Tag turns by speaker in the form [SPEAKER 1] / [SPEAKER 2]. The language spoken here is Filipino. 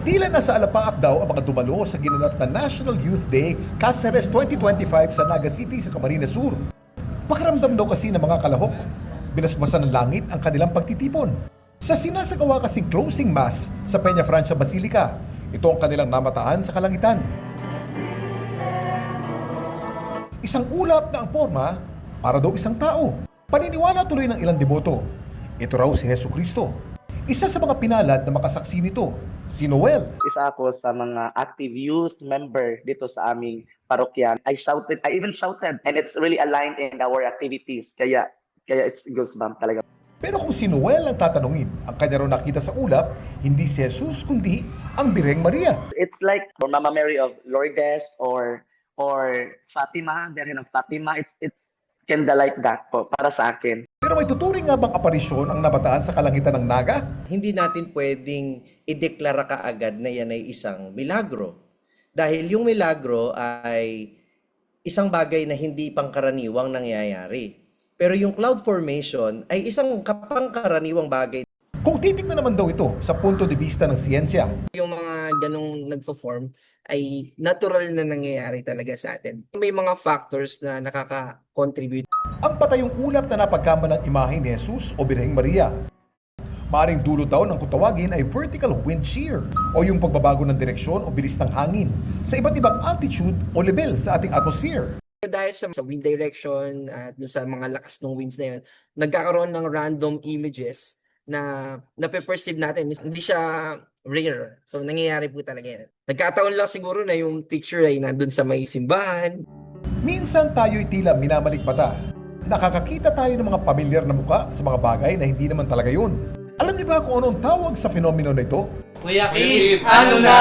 [SPEAKER 1] Tila nasa alapaap daw ang mga dumalo sa ginanap na National Youth Day Cáceres 2025 sa Naga City sa Camarines Sur. Pakiramdam daw kasi ng mga kalahok, binasbasan ng langit ang kanilang pagtitipon. Sa sinasagawa kasing closing mass sa Peña Francia Basilica, ito ang kanilang namataan sa kalangitan. Isang ulap na ang forma para daw isang tao. Paniniwala tuloy ng ilang deboto. Ito raw si Jesucristo. Isa sa mga pinalad na makasaksi nito, si Noel.
[SPEAKER 2] Isa ako sa mga active youth member dito sa aming parokya. I even shouted, and it's really aligned in our activities. Kaya it's goosebump talaga.
[SPEAKER 1] Pero kung si Noel ang tatanungin, ang kanya raw nakita sa ulap, hindi si Jesus kundi ang Birheng Maria.
[SPEAKER 2] It's like Mama Mary of Lourdes or Fatima, Birhen of Fatima. It's kinda like that po para sa akin.
[SPEAKER 1] Pero may tuturing nga bang aparisyon ang nabataan sa kalangitan ng Naga?
[SPEAKER 3] Hindi natin pwedeng ideklara kaagad na yan ay isang milagro. Dahil yung milagro ay isang bagay na hindi pangkaraniwang nangyayari. Pero yung cloud formation ay isang kapangkaraniwang bagay.
[SPEAKER 1] Kung titignan naman daw ito sa punto de vista ng siyensya,
[SPEAKER 4] Yung mga ganong nagpo-form ay natural na nangyayari talaga sa atin. May mga factors na nakaka-contribute.
[SPEAKER 1] ang patayong ulap na napagkamalang imahe ni Jesus o Birheng Maria. Maaring dulot daw ng kutawagin ay vertical wind shear o yung pagbabago ng direksyon o bilis ng hangin sa iba't ibang altitude o level sa ating atmosphere.
[SPEAKER 4] Dahil sa wind direction at dun sa mga lakas ng winds na yun, nagkakaroon ng random images na nape-perceive natin. Hindi siya rare. So nangyayari po talaga yan. Nagkataon lang siguro na yung picture ay nandun sa may simbahan.
[SPEAKER 1] Minsan tayo'y tila minamalikmata. Nakakakita tayo ng mga pamilyar na muka sa mga bagay na hindi naman talaga yun. Alam niyo ba kung anong tawag sa fenomeno na ito?
[SPEAKER 5] Kuya Kim, ano na?